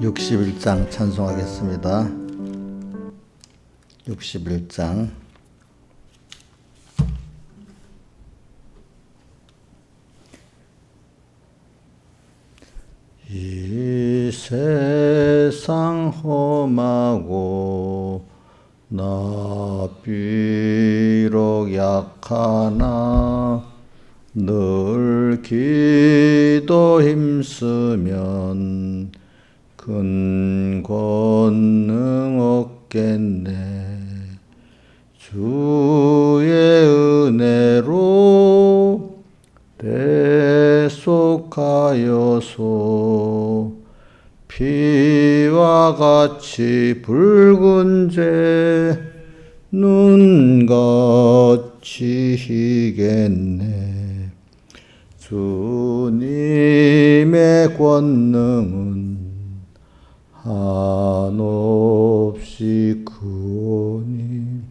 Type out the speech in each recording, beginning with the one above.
61장 찬송하겠습니다. 61장. 이 세상 험하고 나 비록 약하나 늘 기도 힘쓰면 큰 권능 얻겠네. 주의 은혜로 대속하여서 피와 같이 붉은 죄 눈같이 희겠네. 주님의 권능은 한없이 크오니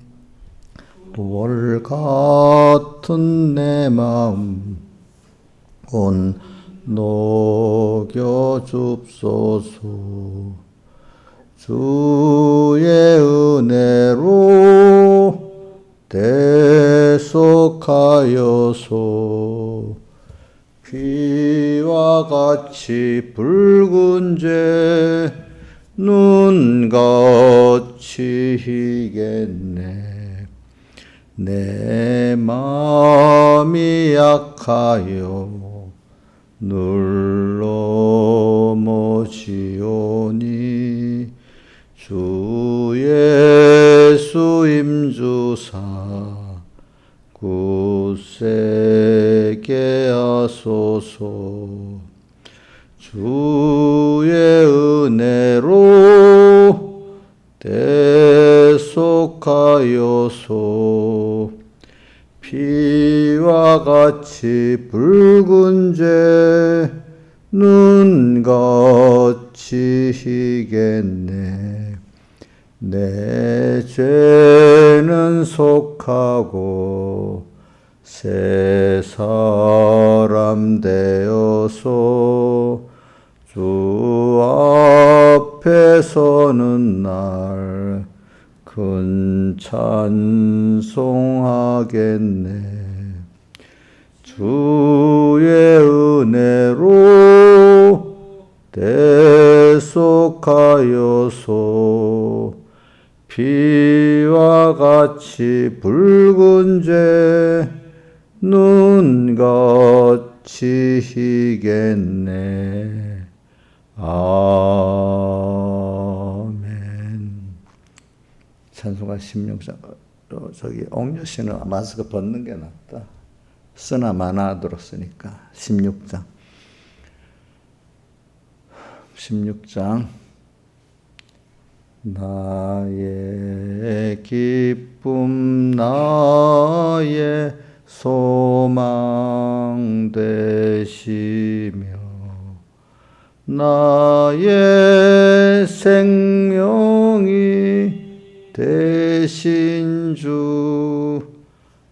돌 같은 내 마음 온 녹여 줍소서. 주의 은혜로 대속하여서 피와 같이 붉은 죄 눈같이 희겠네. 내 마음이 약하여 늘 넘어지오니 주 예수 임주사 굳세게 하소서. 주의 은혜로 대속하여서 피와 같이 붉은 죄 눈같이 희겠네. 내 죄는 속하고 새 사람 되어서 주 앞에 서는 날 큰 찬송하겠네. 주의 은혜로 대속하여서 피와 같이 붉은 죄 눈같이 희겠네. 아멘. 찬송가 16장. 저기 옥녀 씨는 마스크 벗는 게 낫다. 쓰나 마나 들었으니까 16장. 16장. 나의 기쁨 나의 소망 되시며 나의 생명이 되신 주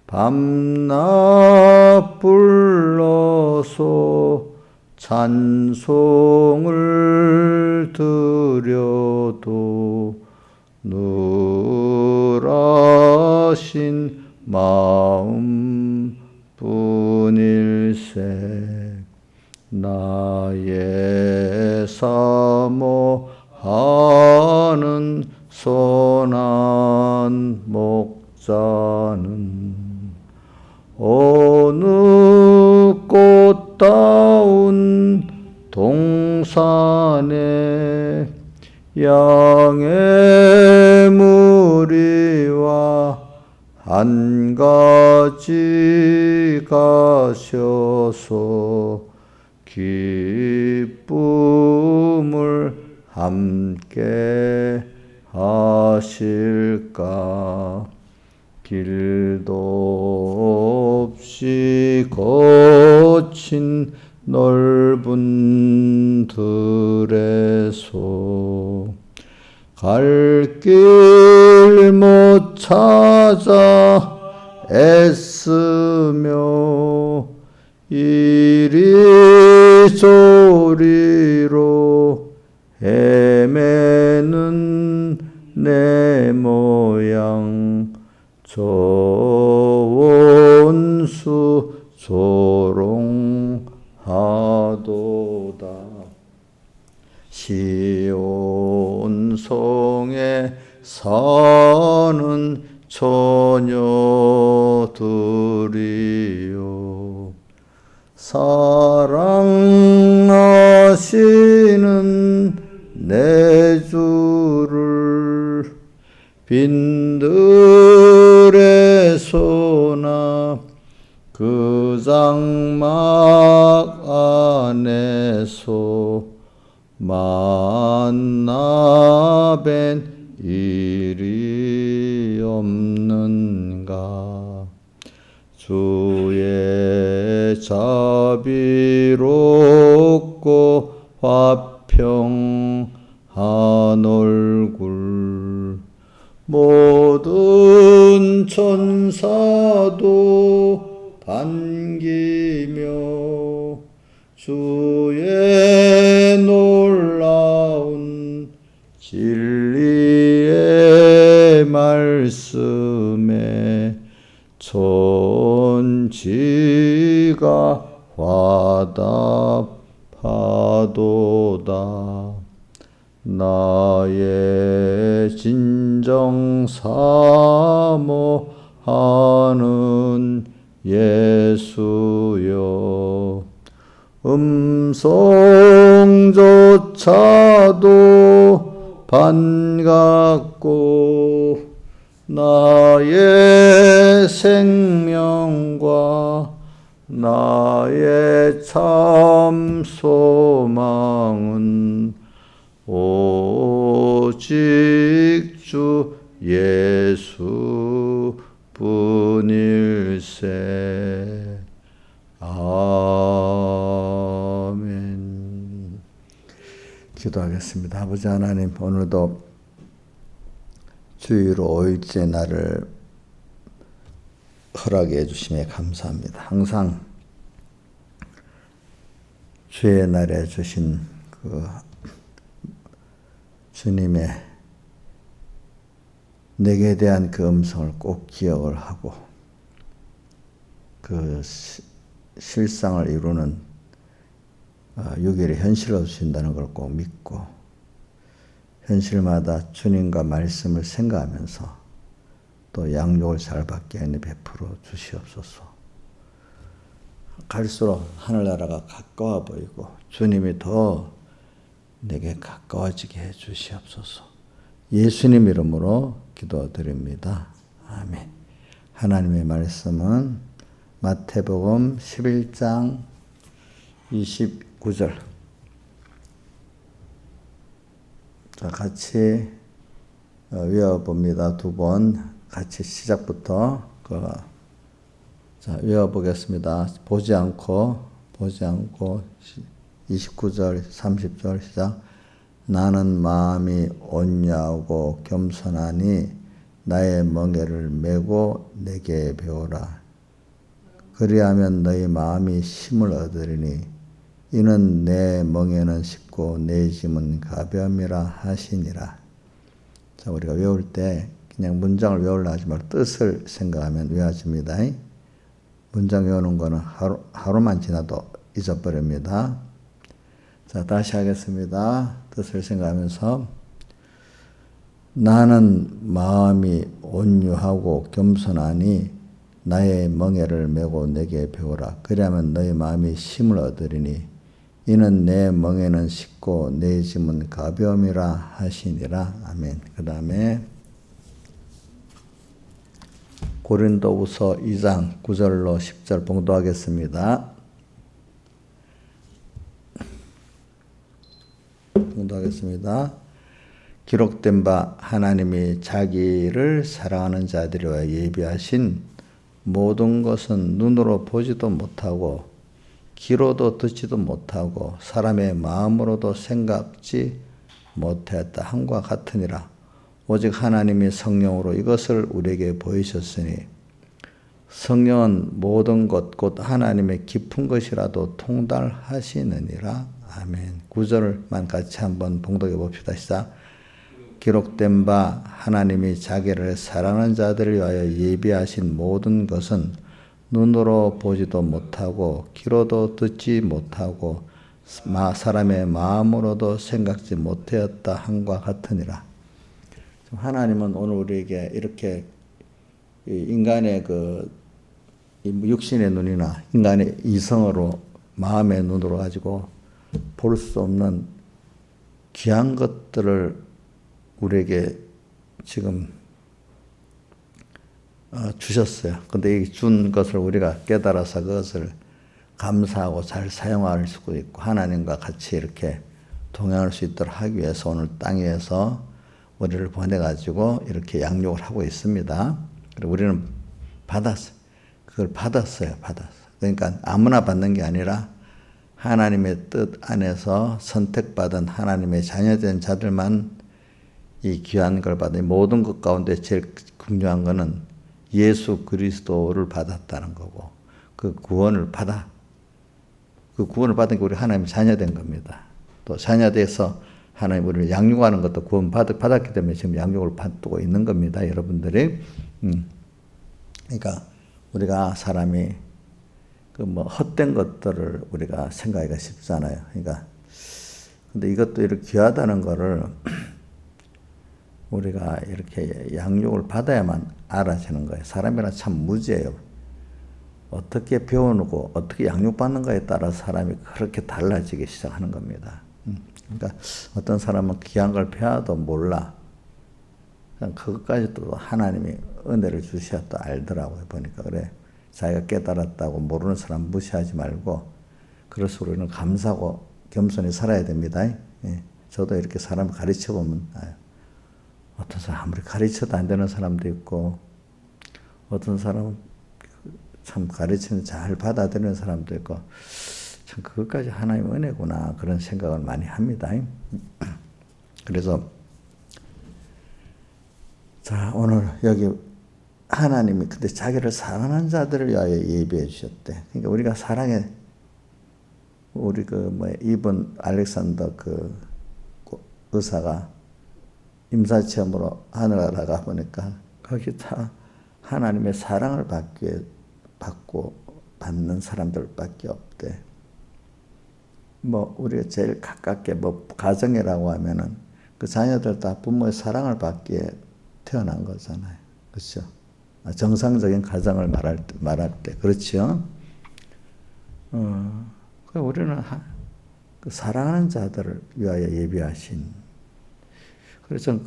밤낮 불러서 찬송을 드려도 누라신 마음 뿐일세. 나의 사모하는 선한 목자는 어느 꽃다운 동산에 양의 무리와 한 가지 가셔서 기쁨을 함께 하실까. 길도 없이 거친 넓은 들에서 갈 길 못 찾아 애쓰며 이리저리로 사시는 내 모양 조원수 조롱하도다. 시온성에 사는 처녀들이요 사랑하시는 내 주를 빈들의 소나 그 장막 안에서 만나 뵌 일이 없는가. 주의 자비롭고 화평한 얼굴 모든 천사도 반기며 주의 놀라운 진리의 말씀에 천지가 화답하도다. 나의 진정 사모하는 예수여 음성조차도 반갑고 나의 생명과 나의 참 소망은 오직 주 예수 뿐일세. 아멘. 기도하겠습니다. 아버지 하나님, 오늘도 주일 5일째 날을 허락해 주심에 감사합니다. 항상 주의 날에 주신 그 주님의 내게 대한 그 음성을 꼭 기억을 하고 그 실상을 이루는 6일의 현실을 주신다는 걸 꼭 믿고 현실마다 주님과 말씀을 생각하면서 또 양육을 잘 받게 하는 베풀어 주시옵소서. 갈수록 하늘나라가 가까워 보이고 주님이 더 내게 가까워지게 해 주시옵소서. 예수님 이름으로 기도드립니다. 아멘. 하나님의 말씀은 마태복음 11장 29절. 자, 같이 외워봅니다. 두 번 같이 시작부터 자, 외워보겠습니다. 보지 않고 29절 30절 시작. 나는 마음이 온유하고 겸손하니 나의 멍에를 메고 내게 배우라. 그리하면 너희 마음이 힘을 얻으리니 이는 내 멍에는 쉽고 내 짐은 가벼움이라 하시니라. 자, 우리가 외울 때 그냥 문장을 외우려 하지 말고 뜻을 생각하면 외워집니다. 문장 외우는 거는 하루만 지나도 잊어버립니다. 자, 다시 하겠습니다. 뜻을 생각하면서 나는 마음이 온유하고 겸손하니 나의 멍에를 메고 내게 배우라. 그리하면 너희 마음이 힘을 얻으리니 이는 내 멍에는 쉽고 내 짐은 가벼움이라 하시니라. 아멘. 그 다음에 고린도후서 2장 9절로 10절 봉독하겠습니다. 기록된 바 하나님이 자기를 사랑하는 자들을 위하여 예비하신 모든 것은 눈으로 보지도 못하고 귀로도 듣지도 못하고 사람의 마음으로도 생각지 못하였다 함과 같으니라. 오직 하나님이 성령으로 이것을 우리에게 보이셨으니 성령은 모든 것 곧 하나님의 깊은 것이라도 통달하시느니라. 아멘. 9절만 같이 한번 봉독해 봅시다. 시작. 기록된 바 하나님이 자기를 사랑하는 자들을 위하여 예비하신 모든 것은 눈으로 보지도 못하고 귀로도 듣지 못하고 사람의 마음으로도 생각지 못하였다 함과 같으니라. 하나님은 오늘 우리에게 이렇게 인간의 육신의 눈이나 인간의 이성으로 마음의 눈으로 가지고 볼 수 없는 귀한 것들을 우리에게 지금 주셨어요. 근데 이 준 것을 우리가 깨달아서 그것을 감사하고 잘 사용할 수 있고 하나님과 같이 이렇게 동행할 수 있도록 하기 위해서 오늘 땅 위에서 우리를 보내가지고 이렇게 양육을 하고 있습니다. 그리고 우리는 받았어요. 그걸 받았어요. 그러니까 아무나 받는 게 아니라 하나님의 뜻 안에서 선택받은 하나님의 자녀된 자들만 이 귀한 걸 받은 모든 것 가운데 제일 중요한 거는 예수 그리스도를 받았다는 거고 그 구원을 받은 게 우리 하나님의 자녀된 겁니다. 또 자녀돼서 하나님 우리를 양육하는 것도 구원 받았기 때문에 지금 양육을 받고 있는 겁니다. 여러분들이. 그러니까 우리가 사람이 헛된 것들을 우리가 생각하기가 쉽잖아요. 그러니까 근데 이것도 이렇게 귀하다는 거를 우리가 이렇게 양육을 받아야만 알아지는 거예요. 사람이란 참 무지해요. 어떻게 배우고 어떻게 양육받는가에 따라 사람이 그렇게 달라지기 시작하는 겁니다. 그러니까 어떤 사람은 귀한 걸 배워도 몰라. 그것까지도 하나님이 은혜를 주셔야 또 알더라고요. 보니까 그래. 자기가 깨달았다고 모르는 사람 무시하지 말고 그래서 우리는 감사하고 겸손히 살아야 됩니다. 예. 저도 이렇게 사람 가르쳐보면 어떤 사람 아무리 가르쳐도 안 되는 사람도 있고 어떤 사람은 참 가르치면 잘 받아들이는 사람도 있고 참 그것까지 하나님의 은혜구나 그런 생각을 많이 합니다. 그래서 자 오늘 여기 하나님이 근데 자기를 사랑하는 자들을 위하여 예비해 주셨대. 그러니까 우리가 사랑해 우리 이번 알렉산더 의사가 임사체험으로 하늘나라 보니까 거기 다 하나님의 사랑을 받는 사람들밖에 없대. 우리가 제일 가깝게 가정이라고 하면은 그 자녀들 다 부모의 사랑을 받기에 태어난 거잖아요. 그렇죠? 정상적인 가정을 말할 때 그렇죠? 우리는 그 사랑하는 자들을 위하여 예비하신. 그래서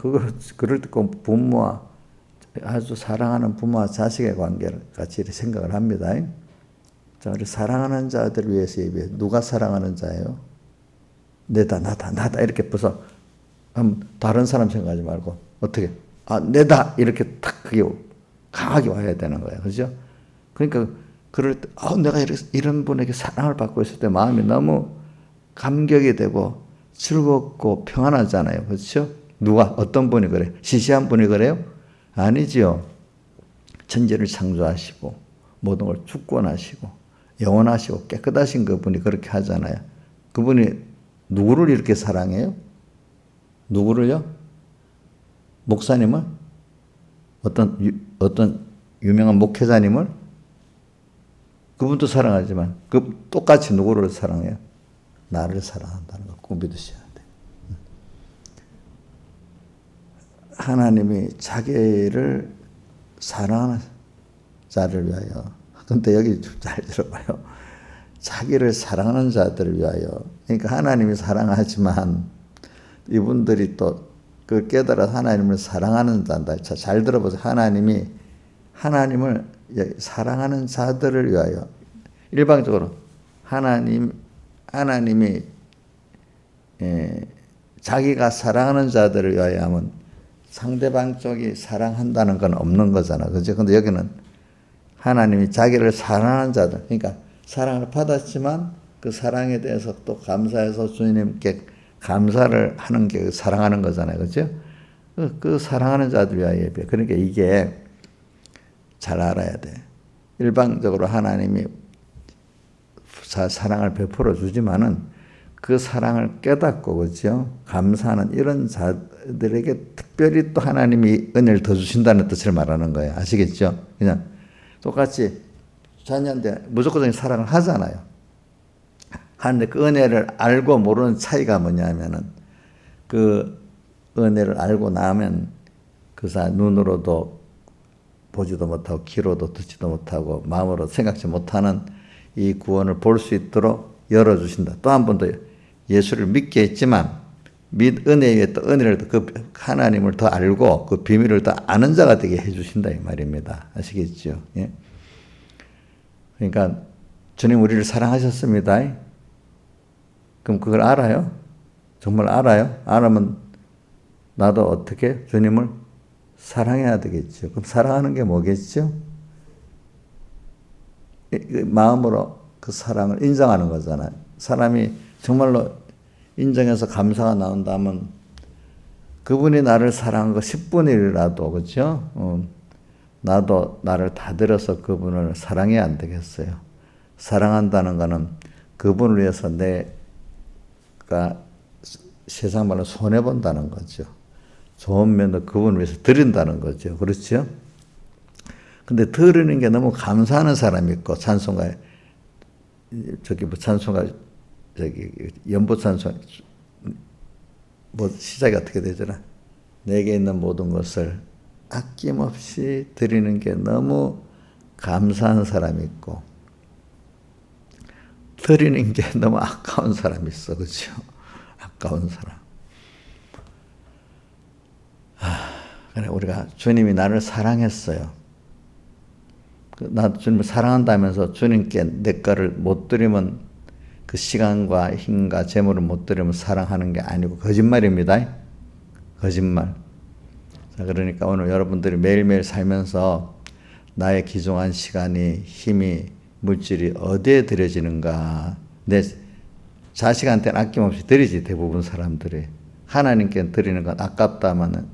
그럴 때 부모와 아주 사랑하는 부모와 자식의 관계를 같이 이렇게 생각을 합니다. 자, 우리 사랑하는 자들을 위해서 예비해. 누가 사랑하는 자예요? 나다 이렇게 벌써 다른 사람 생각하지 말고 어떻게 내다 이렇게 딱 그게 강하게 와야 되는 거예요. 그죠? 그러니까 그럴 때 내가 이런 분에게 사랑을 받고 있을 때 마음이 너무 감격이 되고 즐겁고 평안하잖아요. 그렇죠? 어떤 분이 그래? 시시한 분이 그래요? 아니지요. 천지를 창조하시고 모든 걸 주권하시고 영원하시고 깨끗하신 그분이 그렇게 하잖아요. 그분이 누구를 이렇게 사랑해요? 누구를요? 목사님을? 어떤 유명한 목회자님을? 그분도 사랑하지만 똑같이 누구를 사랑해요? 나를 사랑한다는 거 꼭 믿으셔야 돼요. 하나님이 자기를 사랑하는 자를 위하여. 근데 여기 잘 들어봐요. 자기를 사랑하는 자들을 위하여. 그러니까 하나님이 사랑하지만 이분들이 또 그 깨달아 하나님을 사랑하는 자다. 잘 들어보세요. 하나님을 사랑하는 자들을 위하여. 일방적으로 하나님이 자기가 사랑하는 자들을 위하여 하면 상대방 쪽이 사랑한다는 건 없는 거잖아. 그죠? 근데 여기는 하나님이 자기를 사랑하는 자들, 그러니까 사랑을 받았지만 그 사랑에 대해서 또 감사해서 주님께 감사를 하는 게 사랑하는 거잖아요. 그죠? 그 사랑하는 자들 위하여 예배. 그러니까 이게 잘 알아야 돼. 일방적으로 하나님이 사랑을 베풀어 주지만은 그 사랑을 깨닫고, 그죠? 감사하는 이런 자들에게 특별히 또 하나님이 은혜를 더 주신다는 뜻을 말하는 거예요. 아시겠죠? 그냥 똑같이 자녀한테 무조건적인 사랑을 하잖아요. 하는데 그 은혜를 알고 모르는 차이가 뭐냐면은 그 은혜를 알고 나면 그 사람 눈으로도 보지도 못하고 귀로도 듣지도 못하고 마음으로 생각지 못하는 이 구원을 볼 수 있도록 열어주신다. 또 한 번 더 예수를 믿게 했지만 은혜 위에 또 은혜를 그 하나님을 더 알고 그 비밀을 더 아는 자가 되게 해주신다 이 말입니다. 아시겠죠? 예? 그러니까 주님 우리를 사랑하셨습니다. 그럼 그걸 알아요? 정말 알아요? 알으면 나도 어떻게 주님을 사랑해야 되겠죠. 그럼 사랑하는 게 뭐겠죠? 마음으로 그 사랑을 인정하는 거잖아요. 사람이 정말로 인정해서 감사가 나온다면 그분이 나를 사랑한 거 10분의 1이라도 그렇죠? 나도 나를 다 들여서 그분을 사랑해야 안 되겠어요. 사랑한다는 거는 그분을 위해서 내가 세상 말로 손해본다는 거죠. 좋은 면도 그분을 위해서 드린다는 거죠. 그렇죠? 근데 드리는 게 너무 감사하는 사람이 있고, 찬송가, 찬송가, 연보 찬송, 시작이 어떻게 되잖아. 내게 있는 모든 것을 아낌없이 드리는 게 너무 감사한 사람이 있고, 드리는 게 너무 아까운 사람이 있어. 그렇죠? 아까운 사람. 그래, 우리가 주님이 나를 사랑했어요. 나 주님을 사랑한다면서 주님께 내 거를 못 드리면 그 시간과 힘과 재물을 못 드리면 사랑하는 게 아니고 거짓말입니다. 거짓말. 자, 그러니까 오늘 여러분들이 매일매일 살면서 나의 귀중한 시간이 힘이 물질이 어디에 들여지는가. 내 자식한테는 아낌없이 드리지 대부분 사람들이. 하나님께 드리는 건 아깝다마는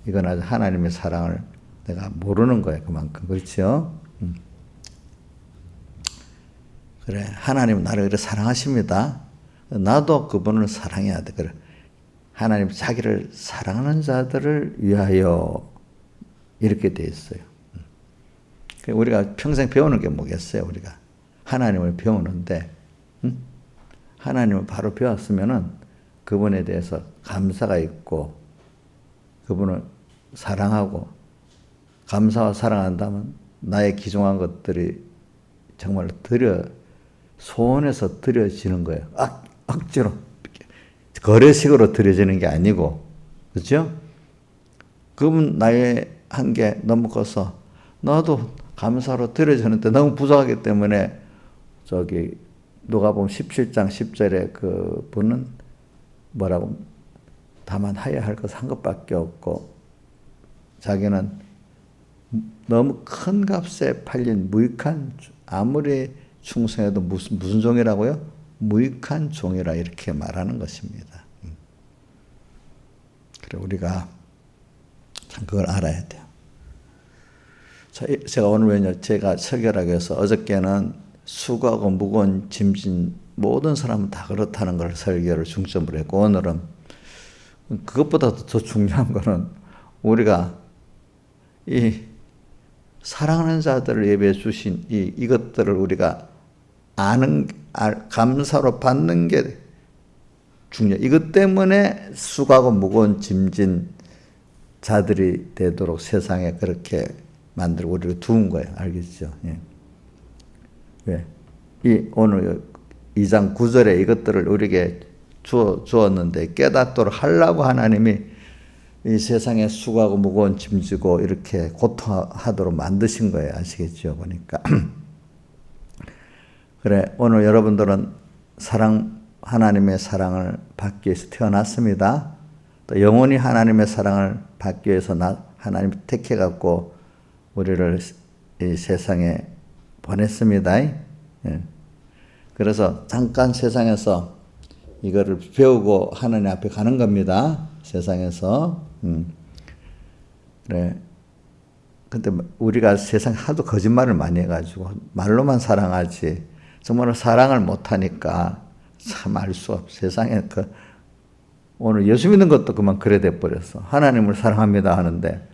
이건 아주 하나님의 사랑을 내가 모르는 거예요. 그만큼. 그렇죠? 그래, 하나님은 나를 그렇게 사랑하십니다. 나도 그분을 사랑해야 돼. 그래, 하나님 자기를 사랑하는 자들을 위하여 이렇게 돼 있어요. 우리가 평생 배우는 게 뭐겠어요? 우리가 하나님을 배우는데 하나님을 바로 배웠으면은 그분에 대해서 감사가 있고 그분을 사랑하고 감사와 사랑한다면 나의 귀중한 것들이 정말 소원해서 드려지는 거예요. 억지로 거래식으로 드려지는 게 아니고, 그렇죠? 그분 나의 한계 너무 커서 나도 감사로 드려지는데 너무 부족하기 때문에 누가복음 17장 10절에 그 분은 뭐라고 다만 하여야 할 것 한 것밖에 없고 자기는 너무 큰 값에 팔린 무익한 아무리 충성해도 무슨 종이라고요? 무익한 종이라 이렇게 말하는 것입니다. 그래 우리가 참 그걸 알아야 돼요. 제가 오늘 왜냐 제가 설교하기 위해서 어저께는 수고하고 무거운 짐진 모든 사람은 다 그렇다는 걸 설교를 중점으로 했고 오늘은 그것보다도 더 중요한 거는 우리가 이 사랑하는 자들을 예배해 주신 이것들을 우리가 감사로 받는 게 중요해. 이것 때문에 수고하고 무거운 짐진 자들이 되도록 세상에 그렇게 만들고 우리를 두은 거예요. 알겠죠? 예. 왜? 오늘 2장 9절에 이것들을 우리에게 주었는데 깨닫도록 하려고 하나님이 이 세상에 수고하고 무거운 짐지고 이렇게 고통하도록 만드신 거예요. 아시겠죠? 보니까. 그래, 오늘 여러분들은 하나님의 사랑을 받기 위해서 태어났습니다. 또 영원히 하나님의 사랑을 받기 위해서 하나님 택해갖고 우리를 이 세상에 보냈습니다. 예. 그래서 잠깐 세상에서 이거를 배우고 하나님 앞에 가는 겁니다. 세상에서. 그래. 근데 우리가 세상 하도 거짓말을 많이 해가지고 말로만 사랑하지 정말로 사랑을 못하니까 참 알 수 없어. 세상에 오늘 예수 믿는 것도 그만 그래 돼 버렸어. 하나님을 사랑합니다 하는데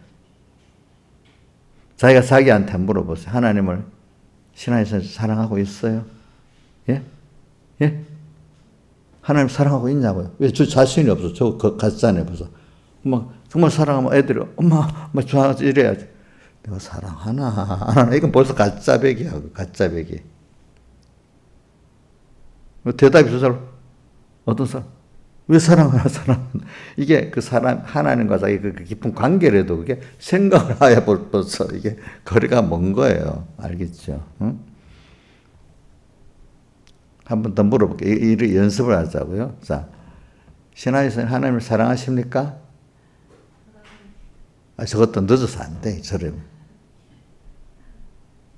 자기가 자기한테 물어보세요. 하나님을 신앙에서 사랑하고 있어요? 예? 예? 하나님 사랑하고 있냐고요? 왜 저 자신이 없어? 저 가짜네 벌써. 막 정말 사랑하면 애들이 엄마 좋아하지 이래야지. 내가 사랑하나 안 하나 이건 벌써 가짜배기야. 가짜배기. 대답이 저 사람 어떤 사람? 왜 사랑하나 사랑하나 이게 그 사람 하나님과 자기 그 깊은 관계라도 그게 생각을 하야 벌써 이게 거리가 먼 거예요. 알겠죠? 응? 한 번 더 물어볼게요. 이 연습을 하자고요. 자, 신앙에서 하나님을 사랑하십니까? 저것도 늦어서 안 돼. 저러면.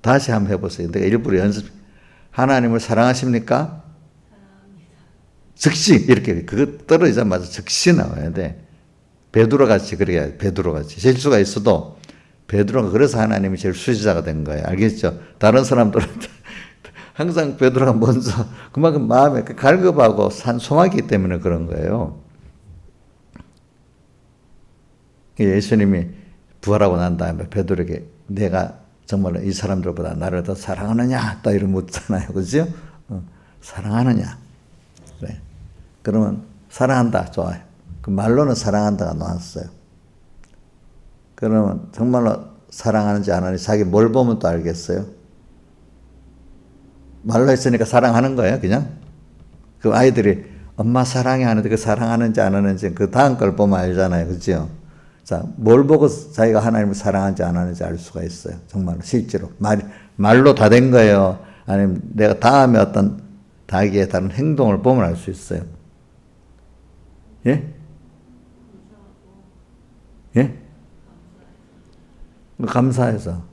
다시 한번 해보세요. 내가 일부러 연습. 하나님을 사랑하십니까? 즉시 이렇게 그거 떨어지자마자 즉시 나와야 돼. 베드로같이 그래야 베드로같이 실수가 있어도 베드로가 그래서 하나님이 제일 수지자가 된 거예요. 알겠죠? 다른 사람들은 항상 베드로가 먼저 그만큼 마음에 갈급하고 산소하기 때문에 그런 거예요. 예수님이 부활하고 난 다음에 베드로에게 내가 정말 이 사람들보다 나를 더 사랑하느냐? 딱 이런 묻잖아요. 그죠? 사랑하느냐? 그래. 그러면 사랑한다. 좋아요. 그 말로는 사랑한다가 나왔어요. 그러면 정말로 사랑하는지 안 하는지 자기 뭘 보면 또 알겠어요? 말로 했으니까 사랑하는 거예요, 그냥. 그 아이들이 엄마 사랑해 하는데 그 사랑하는지 안 하는지 그 다음 걸 보면 알잖아요. 그죠? 자, 뭘 보고 자기가 하나님을 사랑하는지 안 하는지 알 수가 있어요. 정말로, 실제로. 말로 다 된 거예요. 아니면 내가 다음에 어떤 자기의 다른 행동을 보면 알 수 있어요. 예? 예? 감사해서.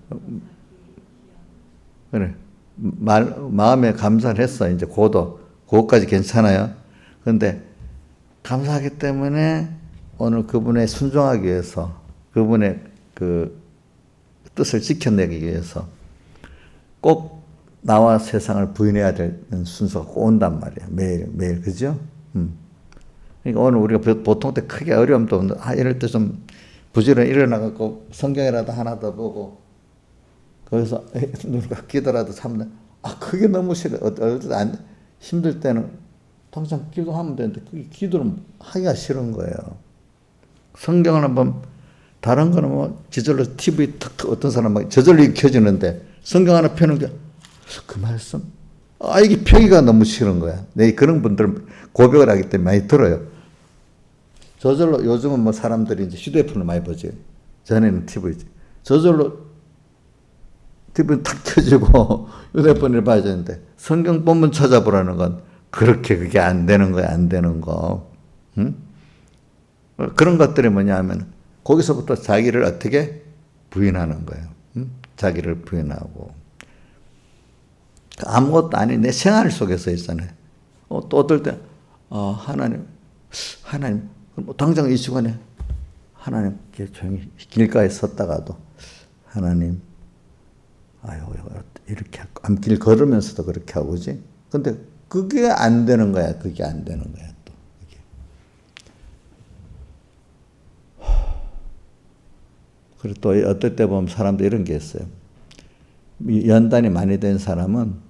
그래. 마음에 감사를 했어. 이제 그거까지 괜찮아요. 그런데 감사하기 때문에 오늘 그분의 순종하기 위해서 그분의 그 뜻을 지켜내기 위해서 꼭 나와 세상을 부인해야 되는 순서가 꼭 온단 말이에요. 매일. 그죠? 그러니까 오늘 우리가 보통 때 크게 어려움도 없는데 이럴 때 좀 부지런히 일어나갖고 성경이라도 하나 더 보고 거기서 누가 기도라도 참는 그게 너무 싫어. 안 힘들 때는 당장 기도하면 되는데 그게 기도를 하기가 싫은 거예요. 성경을 한번 다른 거는 뭐 저절로 TV 탁 어떤 사람은 저절로 익혀지는데 성경 하나 펴는 게 그 말씀 이게 펴기가 너무 싫은 거야. 내 그런 분들 고백을 하기 때문에 많이 들어요. 저절로 요즘은 뭐 사람들이 이제 휴대폰을 많이 보지. 전에는 TV지. 저절로 TV는 탁 켜지고 휴대폰을 봐야 되는데 성경 본문 찾아보라는 건 그게 안 되는 거야. 안 되는 거. 응? 그런 것들이 뭐냐 하면 거기서부터 자기를 어떻게 부인하는 거예요. 응? 자기를 부인하고 아무것도 아닌 내 생활 속에서 있잖아요. 또 어떨 때 하나님 당장 이 시간에 하나님 조용히 길가에 섰다가도 하나님 이렇게 앞길 걸으면서도 그렇게 하고 그지? 근데 그게 안 되는 거야. 그게 안 되는 거야. 또 그게. 그리고 또 어떨 때 보면 사람도 이런 게 있어요. 연단이 많이 된 사람은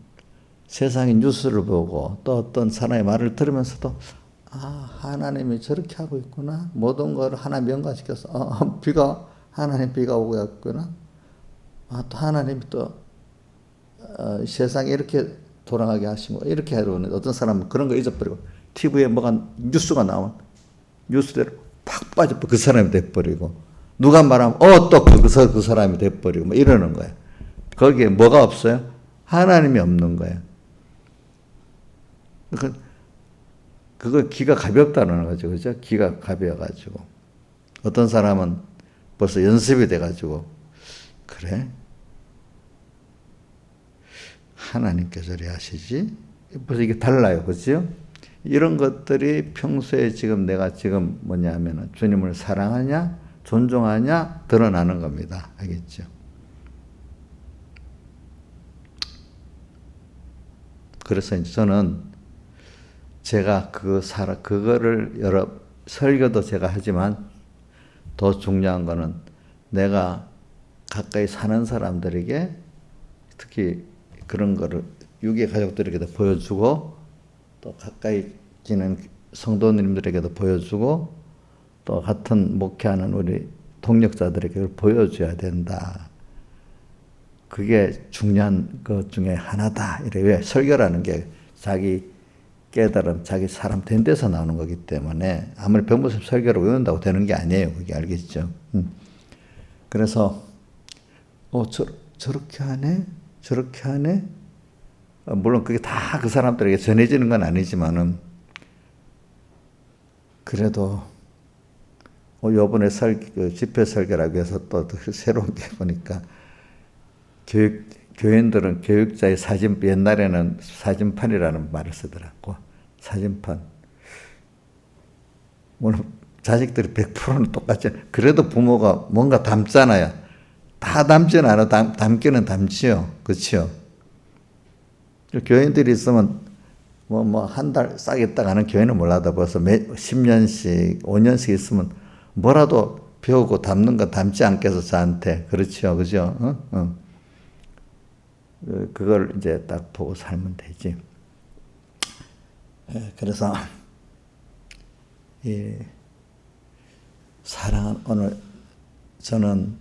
세상의 뉴스를 보고 또 어떤 사람의 말을 들으면서도 하나님이 저렇게 하고 있구나. 모든 걸 하나 명가시켜서 하나님 비가 오고 있구나. 또 하나님이 또 세상에 이렇게 돌아가게 하시고 이렇게 하려는 어떤 사람은 그런 거 잊어버리고 TV에 뭐가 뉴스가 나오면 뉴스대로 팍 빠져 그 사람이 돼버리고 누가 말하면 또 그 사람이 돼버리고 뭐 이러는 거야. 거기에 뭐가 없어요? 하나님이 없는 거예요. 그거 기가 가볍다는 거죠. 그죠? 기가 가벼워가지고. 어떤 사람은 벌써 연습이 돼가지고, 그래? 하나님께서 저리 하시지? 벌써 이게 달라요. 그죠? 이런 것들이 평소에 지금 내가 지금 뭐냐면 주님을 사랑하냐, 존중하냐, 드러나는 겁니다. 알겠죠? 그래서 이제 저는 제가 그거를 설교도 제가 하지만 더 중요한 거는 내가 가까이 사는 사람들에게 특히 그런 거를 유괴 가족들에게도 보여주고 또 가까이 지는 성도님들에게도 보여주고 또 같은 목회하는 우리 동력자들에게 보여줘야 된다. 그게 중요한 것 중에 하나다. 왜? 설교라는 게 자기 깨달음, 자기 사람 된 데서 나오는 거기 때문에 아무리 병무슨 설교를 외운다고 되는 게 아니에요. 그게 알겠죠? 그래서 저렇게 하네? 저렇게 하네? 물론 그게 다 그 사람들에게 전해지는 건 아니지만은 그래도 요번에 집회 설교라고 해서 또 새로운 게 보니까 교인들은 교육자의 옛날에는 사진판이라는 말을 쓰더라고. 사진판. 물론 자식들이 100%는 똑같지. 그래도 부모가 뭔가 담잖아요. 다 담지는 않아. 담기는 담지요. 그렇죠? 교인들이 있으면 한 달 싹 있다가 하는 교인은 몰라도 벌써 10년씩, 5년씩 있으면 뭐라도 배우고 담는 거 담지 않겠어, 저한테. 그렇죠. 그죠? 그걸 이제 딱 보고 살면 되지. 그래서, 사랑은 오늘 저는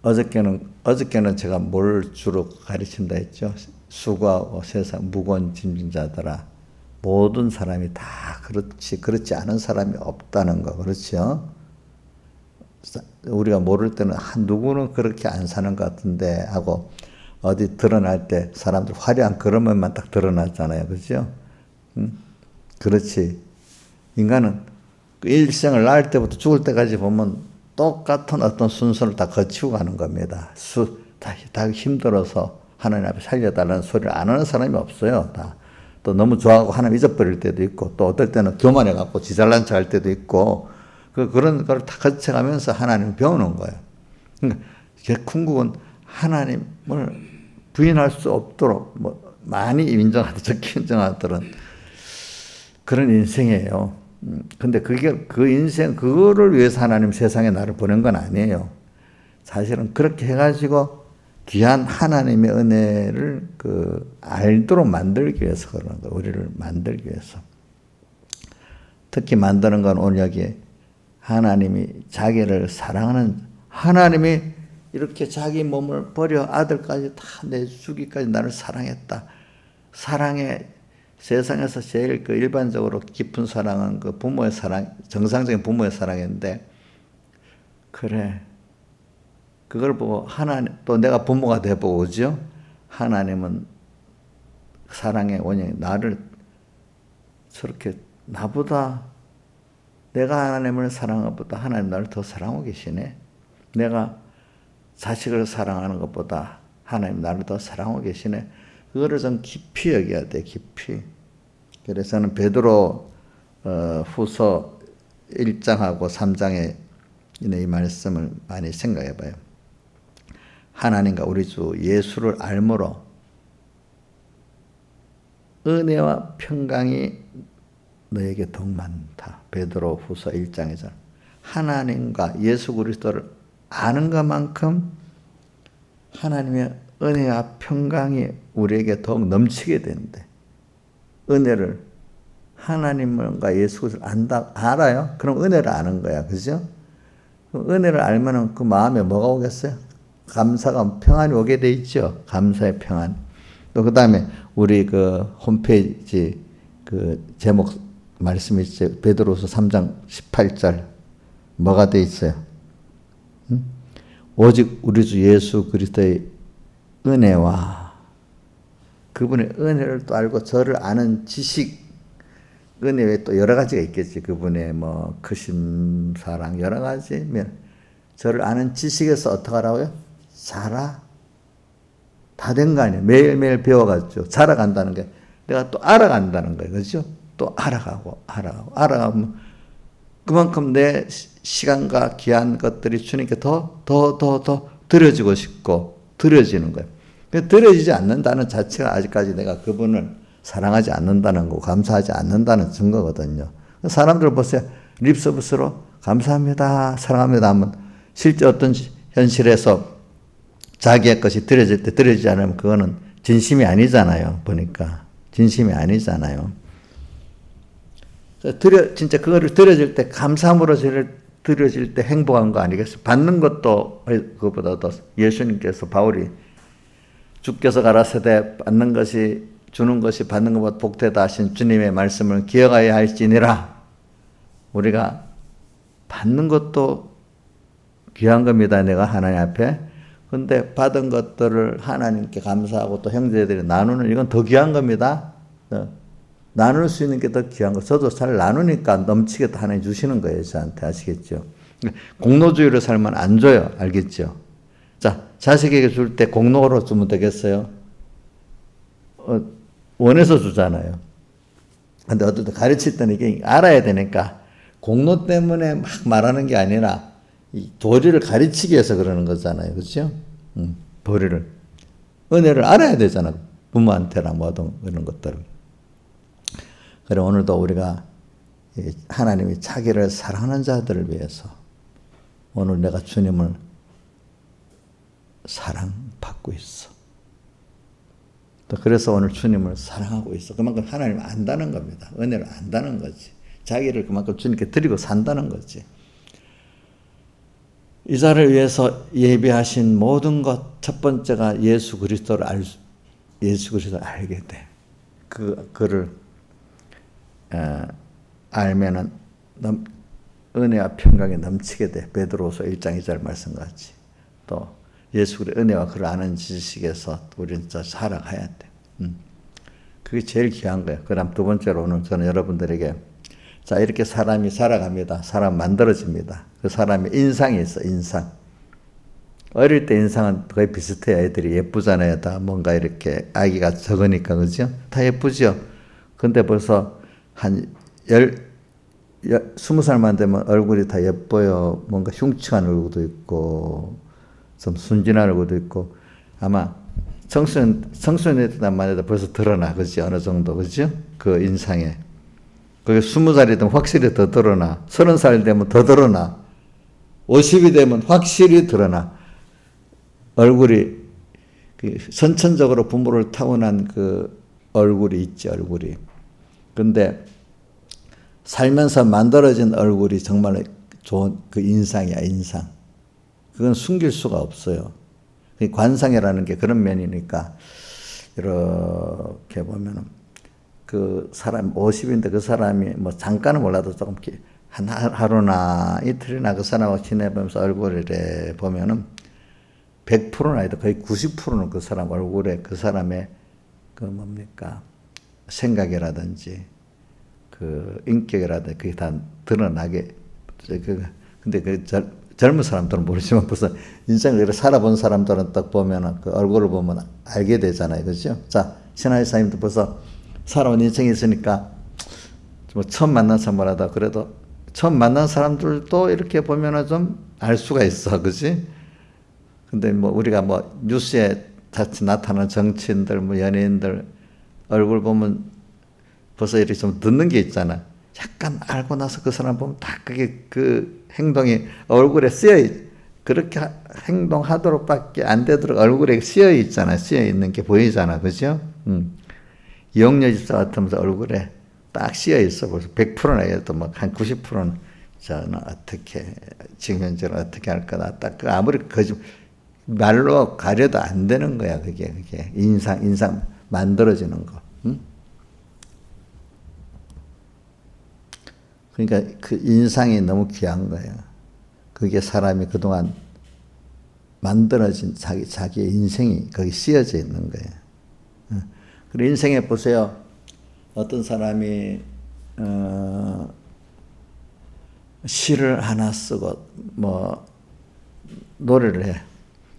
어저께는 제가 뭘 주로 가르친다 했죠? 수고하고 세상 무거운 짐진 자들아. 모든 사람이 다 그렇지 않은 사람이 없다는 거. 그렇죠? 우리가 모를 때는 누구는 그렇게 안 사는 것 같은데 하고 어디 드러날 때 사람들 화려한 그런 면만 딱 드러나잖아요. 그렇죠? 그렇지. 인간은 그 일생을 낳을 때부터 죽을 때까지 보면 똑같은 어떤 순서를 다 거치고 가는 겁니다. 다 힘들어서 하나님 앞에 살려달라는 소리를 안 하는 사람이 없어요. 다. 또 너무 좋아하고 하나님 잊어버릴 때도 있고 또 어떨 때는 교만해갖고 지잘난 척 할 때도 있고 그런 걸 다 거쳐가면서 하나님을 배우는 거예요. 그러니까 궁극은 하나님을 부인할 수 없도록 많이 인정하든 적게 인정하더라도 그런 인생이에요. 근데 그 인생, 그거를 위해서 하나님 세상에 나를 보낸 건 아니에요. 사실은 그렇게 해가지고 귀한 하나님의 은혜를 알도록 만들기 위해서 그러는 거예요. 우리를 만들기 위해서. 특히 만드는 건 오늘 여기 하나님이 자기를 사랑하는 하나님이 이렇게 자기 몸을 버려 아들까지 다 내주기까지 나를 사랑했다. 사랑의 세상에서 제일 일반적으로 깊은 사랑은 부모의 사랑, 정상적인 부모의 사랑인데, 그래. 그걸 보고 또 내가 부모가 돼보고, 그죠? 하나님은 사랑의 원형이 나를 저렇게 나보다 내가 하나님을 사랑하는 것보다 하나님 나를 더 사랑하고 계시네. 내가 자식을 사랑하는 것보다 하나님 나를 더 사랑하고 계시네. 그거를 좀 깊이 여겨야 돼, 깊이. 그래서 저는 베드로 후서 1장하고 3장에 이 말씀을 많이 생각해 봐요. 하나님과 우리 주 예수를 알므로 은혜와 평강이 너에게 더욱 많다. 베드로 후서 1장에서 하나님과 예수 그리스도를 아는 것만큼 하나님의 은혜와 평강이 우리에게 더욱 넘치게 되는데, 은혜를 하나님과 예수 그리스도를 알아요? 그럼 은혜를 아는 거야. 그죠? 은혜를 알면은 그 마음에 뭐가 오겠어요? 감사가, 평안이 오게 돼 있죠. 감사의 평안. 또 그 다음에 우리 홈페이지 제목 말씀이 있죠. 베드로서 3장 18절. 뭐가 돼 있어요? 오직 우리 주 예수 그리스도의 은혜와 그분의 은혜를 또 알고 저를 아는 지식, 은혜 외에 또 여러 가지가 있겠지. 그분의 크심, 사랑, 여러 가지. 저를 아는 지식에서 어떻게 하라고요? 자라. 다 된 거 아니에요. 매일매일 배워가지고 자라간다는 게 내가 또 알아간다는 거예요. 그렇죠? 또 알아가면 그만큼 내 시간과 귀한 것들이 주님께 더 드려지고 싶고 드려지는 거예요. 드려지지 않는다는 자체가 아직까지 내가 그분을 사랑하지 않는다는 거, 감사하지 않는다는 증거거든요. 사람들 보세요. 립서비스로 감사합니다, 사랑합니다 하면 실제 어떤 현실에서 자기의 것이 드려질 때 드려지지 않으면 그거는 진심이 아니잖아요. 보니까 진심이 아니잖아요. 진짜 그거를 드려질 때 감사함으로 드려질 때 행복한 거 아니겠어요? 받는 것도 그것보다도 예수님께서 바울이 주께서 가라사대 받는 것이 주는 것이 받는 것보다 복되다 하신 주님의 말씀을 기억하여야 할지니라. 우리가 받는 것도 귀한 겁니다. 내가 하나님 앞에. 근데 받은 것들을 하나님께 감사하고 또 형제들이 나누는 이건 더 귀한 겁니다. 나눌 수 있는 게 더 귀한 거. 저도 잘 나누니까 넘치게 하나님 주시는 거예요. 저한테. 아시겠죠? 공로주의로 살면 안 줘요. 알겠죠? 자, 자식에게 줄 때 공로로 주면 되겠어요? 원해서 주잖아요. 근데 어떨 때 가르칠 때는 이게 알아야 되니까 공로 때문에 막 말하는 게 아니라 이 도리를 가르치기 위해서 그러는 거잖아요. 그렇죠? 도리를. 은혜를 알아야 되잖아. 부모한테나 뭐든 그런 것들을. 그래 오늘도 우리가 하나님이 자기를 사랑하는 자들을 위해서 오늘 내가 주님을 사랑받고 있어. 또 그래서 오늘 주님을 사랑하고 있어. 그만큼 하나님을 안다는 겁니다. 은혜를 안다는 거지. 자기를 그만큼 주님께 드리고 산다는 거지. 이 자를 위해서 예비하신 모든 것 첫 번째가 예수 그리스도를 알게 돼. 그를 알면은 은혜와 평강이 넘치게 돼. 베드로후서 1장 2절 말씀같이. 또 예수 그리스도의 은혜와 그를 아는 지식에서 우리는 살아가야 돼. 그게 제일 귀한 거예요. 그다음 두 번째로 오늘 저는 여러분들에게 자 이렇게 사람이 살아갑니다. 사람 만들어집니다. 그 사람의 인상이 있어. 인상. 어릴 때 인상은 거의 비슷해요. 애들이 예쁘잖아요. 다 뭔가 이렇게 아기가 적으니까 그죠? 다 예쁘죠. 근데 벌써 한 20살만 되면 얼굴이 다 예뻐요. 뭔가 흉측한 얼굴도 있고 좀 순진한 얼굴도 있고 아마 청소년이만 해도 벌써 드러나. 그지? 어느 정도. 그죠? 그 인상에. 그게 20살이 되면 확실히 더 드러나. 30살 되면 더 드러나. 50이 되면 확실히 드러나. 얼굴이 선천적으로 부모를 타고난 그 얼굴이 있지. 얼굴이. 근데 살면서 만들어진 얼굴이 정말 좋은 그 인상이야. 인상. 그건 숨길 수가 없어요. 관상이라는 게 그런 면이니까 이렇게 보면은 그 사람 50인데 그 사람이 뭐 잠깐은 몰라도 조금 하루나 이틀이나 그 사람하고 지내보면서 얼굴을 보면은 100%는 아니다. 거의 90%는 그 사람 얼굴에 그 사람의 그 뭡니까 생각이라든지 그 인격이라든지 그게 다 드러나게. 근데 그 젊은 사람들은 모르지만 벌써 인생을 살아본 사람들은 딱 보면은 그 얼굴을 보면 알게 되잖아요. 그죠? 자, 신하의 사님도 벌써 살아온 인생이 있으니까 뭐 처음 만난 사람마다 그래도 처음 만난 사람들도 이렇게 보면은 좀 알 수가 있어. 그지? 근데 뭐 우리가 뭐 뉴스에 자칫 나타나는 정치인들, 뭐 연예인들 얼굴 보면 벌써 이렇게 좀 듣는 게 있잖아. 약간 알고 나서 그 사람 보면 다 그게 그 행동이 얼굴에 그렇게 행동하도록밖에 안 되도록 얼굴에 쓰여 있잖아. 쓰여 있는 게 보이잖아. 그죠? 이영렬 집사 같으면서 얼굴에 딱 쓰여 있어. 벌써 100%나 해도 뭐 한 90%는 저는 어떻게, 지금 현재는 어떻게 할 거다. 딱 그 아무리 말로 가려도 안 되는 거야. 그게 인상 만들어지는 거. 그러니까 그 인상이 너무 귀한 거예요. 그게 사람이 그동안 만들어진 자기의 인생이 거기 씌어져 있는 거예요. 그리고 인생에 보세요. 어떤 사람이 시를 하나 쓰고 뭐 노래를 해.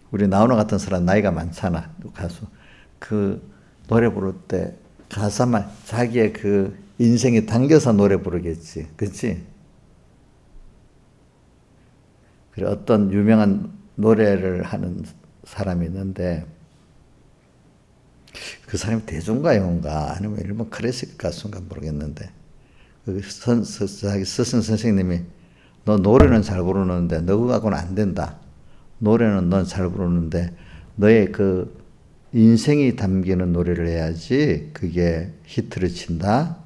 우리 나훈아 같은 사람 나이가 많잖아. 가수. 그 노래 부를 때 가사만 자기의 그 인생에 당겨서 노래 부르겠지. 그렇지? 그리고 어떤 유명한 노래를 하는 사람이 있는데 그 사람이 대중가요인가 아니면 일본 클래식 가수인가 모르겠는데 자기 스승 선생님이 너 노래는 잘 부르는데 너 갖고는 안 된다. 노래는 넌 잘 부르는데 너의 그 인생이 담기는 노래를 해야지 그게 히트를 친다.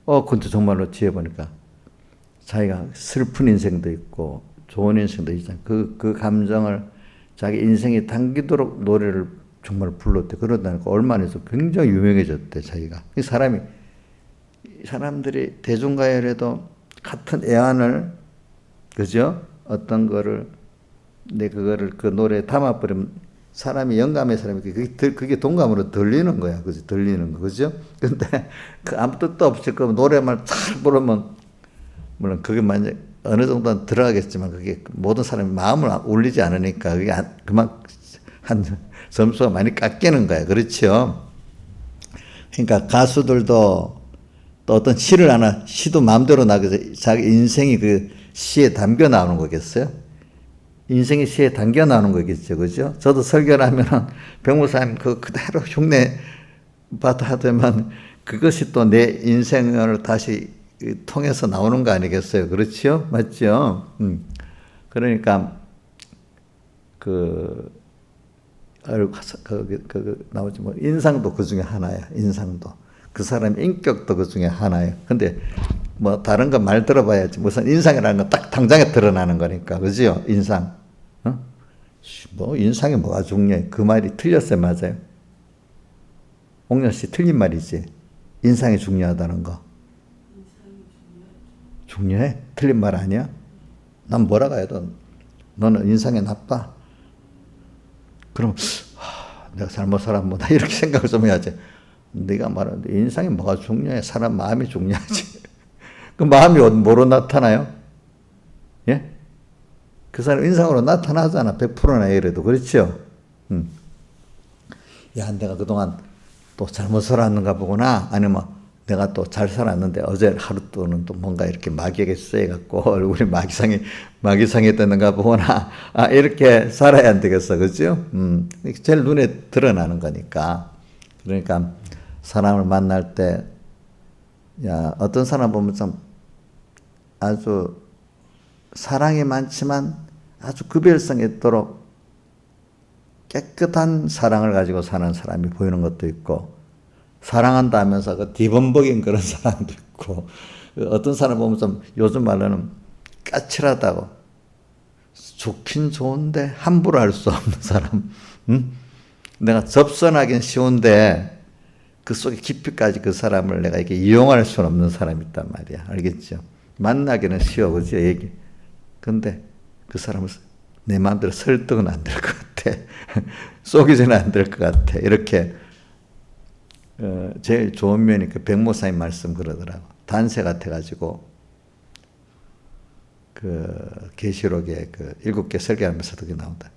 근데 정말로 뒤에 보니까 자기가 슬픈 인생도 있고 좋은 인생도 있잖아. 그 감정을 자기 인생이 담기도록 노래를 정말 불렀대. 그러다니까 얼마 안 해서 굉장히 유명해졌대, 자기가. 사람들이 대중가요라도 같은 애환을, 그죠? 어떤 거를, 그거를 그 노래에 담아버리면 사람이 영감의 사람이 그게 동감으로 들리는 거야. 그죠? 들리는 거. 그죠? 근데 아무 뜻도 없이 그 노래만 잘 부르면, 물론 그게 만약 어느 정도는 들어가겠지만 그게 모든 사람이 마음을 울리지 않으니까 그게 그만 한 점수가 많이 깎이는 거야. 그렇죠? 그러니까 가수들도 또 어떤 시를 하나, 시도 마음대로 나게 자기 인생이 그 시에 담겨 나오는 거겠어요? 인생이 시에 담겨 나오는 거겠죠. 그죠? 저도 설교를 하면은 백목사님 그대로 흉내 받아 하더만 그것이 또 내 인생을 다시 통해서 나오는 거 아니겠어요? 그렇죠? 맞죠? 그러니까 나오지 뭐 인상도 그 중에 하나야. 인상도 그 사람 인격도 그 중에 하나예요. 근데 뭐 다른 거 말 들어봐야지 무슨 인상이라는 건 딱 당장에 드러나는 거니까. 그죠? 인상. 뭐 인상이 뭐가 중요해? 그 말이 틀렸어요, 맞아요? 옥년 씨 틀린 말이지. 인상이 중요하다는 거. 중요해? 틀린 말 아니야? 난 뭐라고 해도 너는 인상이 나빠. 그럼 내가 잘못 살았구나 이렇게 생각을 좀 해야지. 네가 말하는데 인상이 뭐가 중요해? 사람 마음이 중요하지. 그 마음이 뭐로 나타나요? 예? 그 사람 인상으로 나타나잖아. 100%나 이래도. 그렇죠? 야, 내가 그동안 또 잘못 살았는가 보구나. 아니면 내가 또 잘 살았는데 어제 하루 또는 또 뭔가 이렇게 마귀에게 쏘여갖고 얼굴이 마귀상이 됐는가 보구나. 이렇게 살아야 안 되겠어. 그죠? 제일 눈에 드러나는 거니까. 그러니까 사람을 만날 때, 야, 어떤 사람 보면 좀 아주 사랑이 많지만 아주 구별성 있도록 깨끗한 사랑을 가지고 사는 사람이 보이는 것도 있고, 사랑한다 하면서 그 뒤범벅인 그런 사람도 있고, 어떤 사람 보면 좀 요즘 말로는 까칠하다고, 좋긴 좋은데 함부로 할 수 없는 사람, 내가 접선하긴 쉬운데 그 속에 깊이까지 그 사람을 내가 이렇게 이용할 수는 없는 사람이 있단 말이야. 알겠죠? 만나기는 쉬워, 그죠? 근데 그 사람을 내 마음대로 설득은 안 될 것 같아. 속이지는 안 될 것 같아. 이렇게 제일 좋은 면이 그 백목사님 말씀 그러더라고. 단세 같아가지고 그 계시록에 그 7개 설계하면서 그게 나온다.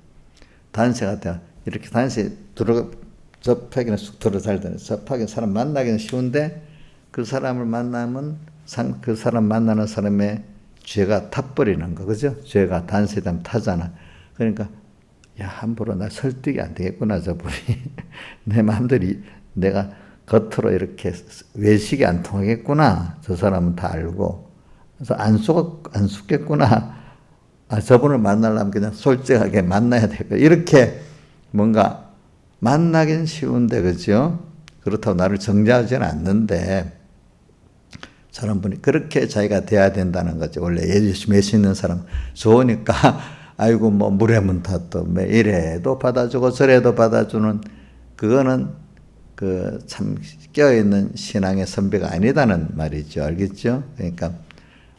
단세 같아. 이렇게 단세 접하기는 쑥 들어살잖아요. 접하기는 사람 만나기는 쉬운데 그 사람을 만나면 그 사람 만나는 사람의 죄가 타버리는 거, 그죠? 죄가 단세되면 타잖아. 그러니까 야, 함부로 나 설득이 안 되겠구나, 저분이. 내 마음대로 내가 겉으로 이렇게 외식이 안 통하겠구나. 저 사람은 다 알고. 그래서 안 속겠구나. 저분을 만나려면 그냥 솔직하게 만나야 되고. 이렇게 뭔가 만나긴 쉬운데, 그죠? 그렇다고 나를 정죄하지는 않는데, 저런 분이 그렇게 자기가 돼야 된다는 거죠. 원래 열심히 있는 사람 좋으니까 아이고 뭐 물에 문 탔도 뭐 이래도 받아주고 저래도 받아주는 그거는 그 참 깨어있는 신앙의 선배가 아니다는 말이죠. 알겠죠? 그러니까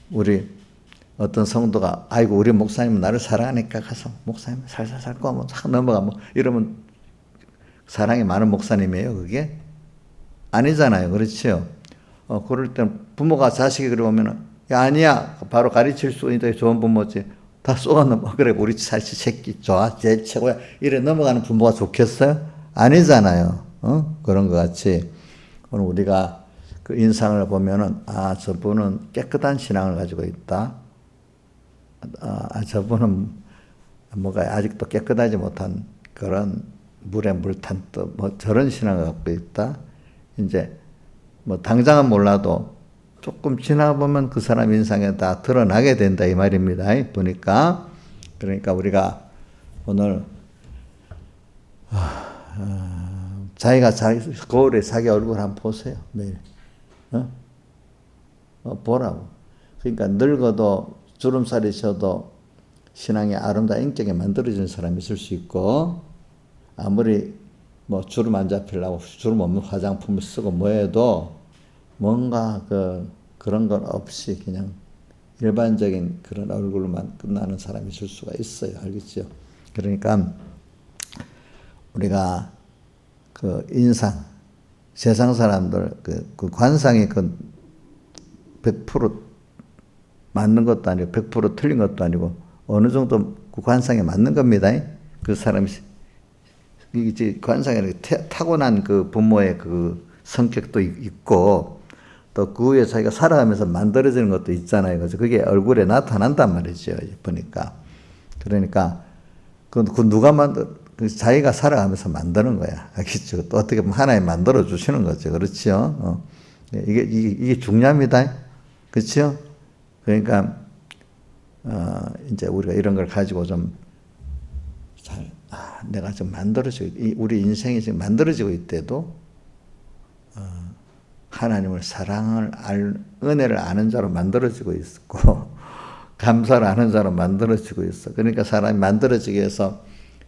우리 어떤 성도가 아이고 우리 목사님은 나를 사랑하니까 가서 목사님 살살 살고 하면 싹 넘어가 뭐 이러면 사랑이 많은 목사님이에요. 그게 아니잖아요. 그렇죠? 그럴 땐 부모가 자식이 그러면은 야 아니야 바로 가르칠 수 있는 좋은 부모지. 다 쏘아 넘어. 그래 우리 자식 새끼 좋아 제일 최고야. 이래 넘어가는 부모가 좋겠어요? 아니잖아요. 그런 것 같이 오늘 우리가 그 인상을 보면은 저분은 깨끗한 신앙을 가지고 있다. 저분은 뭐가 아직도 깨끗하지 못한 그런 물에 물 탄 뜻, 뭐 저런 신앙을 갖고 있다. 이제 뭐 당장은 몰라도 조금 지나보면 그 사람 인상에 다 드러나게 된다 이 말입니다. 보니까 그러니까 우리가 오늘 자기가 거울에 자기 얼굴 한번 보세요. 매일 보라고. 그러니까 늙어도 주름살이 셔도 신앙의 아름다운 인격에 만들어지는 사람이 있을 수 있고, 아무리 뭐 주름 안 잡히려고 주름 없는 화장품을 쓰고 뭐 해도 뭔가 그런 건 없이 그냥 일반적인 그런 얼굴로만 끝나는 사람이 있을 수가 있어요. 알겠죠? 그러니까 우리가 그 인상, 세상 사람들 그 관상이 100% 맞는 것도 아니고 100% 틀린 것도 아니고 어느 정도 그 관상에 맞는 겁니다. 그 사람이 이제 관상에 타고난 그 부모의 그 성격도 있고 또 그 후에 자기가 살아가면서 만들어지는 것도 있잖아요. 그래서 그게 얼굴에 나타난단 말이죠. 보니까. 그러니까 그 누가 자기가 살아가면서 만드는 거야. 알겠죠? 또 어떻게 보면 하나님 만들어 주시는 거죠. 그렇죠? 이게 중요합니다. 그렇죠? 그러니까 이제 우리가 이런 걸 가지고 좀 내가 좀 우리 인생이 지금 만들어지고 있대도 하나님을 은혜를 아는 자로 만들어지고 있고 감사를 아는 자로 만들어지고 있어. 그러니까 사람이 만들어지기 위해서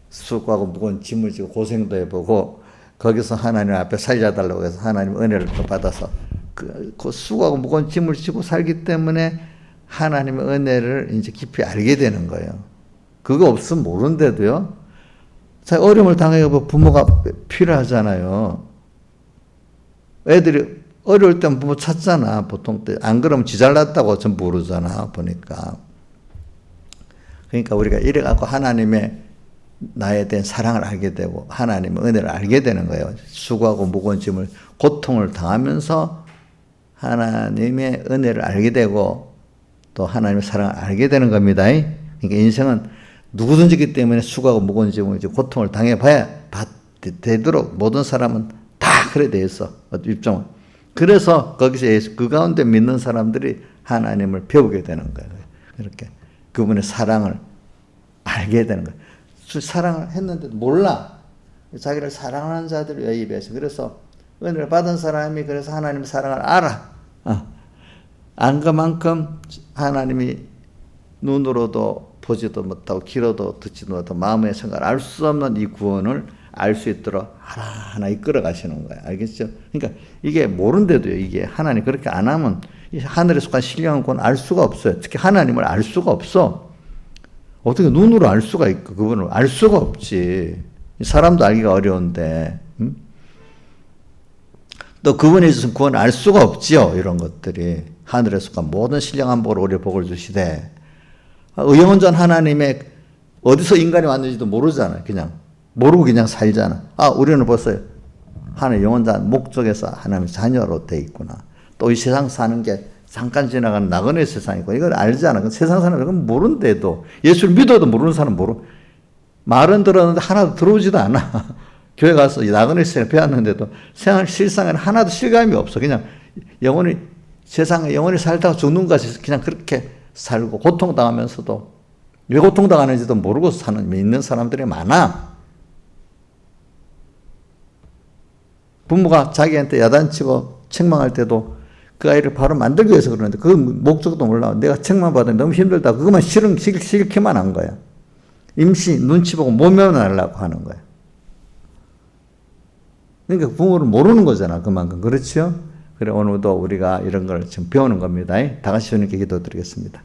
수고하고 무거운 짐을 지고 고생도 해보고 거기서 하나님 앞에 살려달라고 해서 하나님 은혜를 또 받아서 그 수고하고 무거운 짐을 지고 살기 때문에 하나님의 은혜를 이제 깊이 알게 되는 거예요. 그거 없으면 모르는데도요. 자, 어려움을 당해서 부모가 필요하잖아요. 애들이 어려울 땐 부모 찾잖아. 보통 때. 안 그러면 지 잘났다고 전부 모르잖아. 보니까. 그러니까 우리가 이래갖고 하나님의 나에 대한 사랑을 알게 되고 하나님의 은혜를 알게 되는 거예요. 수고하고 무거운 짐을 고통을 당하면서 하나님의 은혜를 알게 되고 또 하나님의 사랑을 알게 되는 겁니다. 그러니까 인생은 누구든지 기 때문에 수고하고 무거운 짐을 이제 고통을 당해봐야 되도록 모든 사람은 다 그래 돼 있어. 입장은. 그래서 거기서 그 가운데 믿는 사람들이 하나님을 배우게 되는 거예요. 이렇게 그분의 사랑을 알게 되는 거예요. 사랑을 했는데도 몰라. 자기를 사랑하는 자들을 여입해서. 그래서 은혜를 받은 사람이 그래서 하나님의 사랑을 알아. 안 그만큼 하나님이 눈으로도 보지도 못하고 귀로도 듣지도 못하고 마음의 생각을 알 수 없는 이 구원을 알 수 있도록 하나하나 이끌어 가시는 거예요. 알겠죠? 그러니까 이게 모른데도요. 이게 하나님 그렇게 안 하면 하늘에 속한 신령한 구원을 알 수가 없어요. 특히 하나님을 알 수가 없어. 어떻게 눈으로 알 수가 있고 그분을 알 수가 없지. 사람도 알기가 어려운데 또 그분에 있어서 구원을 알 수가 없지요. 이런 것들이 하늘에 속한 모든 신령한 복을 우리 복을 주시되 의영원전 하나님의 어디서 인간이 왔는지도 모르잖아요. 그냥 모르고 그냥 살잖아. 우리는 벌써 하나님 영원한 목적에서 하나님의 자녀로 돼 있구나. 또 이 세상 사는 게 잠깐 지나가는 나그네 세상이고 이걸 알잖아. 세상 사는 건 모르는데도 예수를 믿어도 모르는 사람은 말은 들었는데 하나도 들어오지도 않아. 교회 가서 나그네 세상에 배웠는데도 실상에는 하나도 실감이 없어. 그냥 세상에 영원히 살다가 죽는 것이 그냥 그렇게 살고 고통당하면서도 왜 고통당하는지도 모르고 믿는 사람들이 많아. 부모가 자기한테 야단치고 책망할 때도 그 아이를 바로 만들기 위해서 그러는데 그 목적도 몰라. 내가 책망받으면 너무 힘들다. 그것만 싫기만 한 거야. 임시 눈치 보고 모면하려고 하는 거야. 그러니까 부모를 모르는 거잖아. 그만큼. 그렇죠? 그래 오늘도 우리가 이런 걸 지금 배우는 겁니다. 다 같이 주님께 기도드리겠습니다.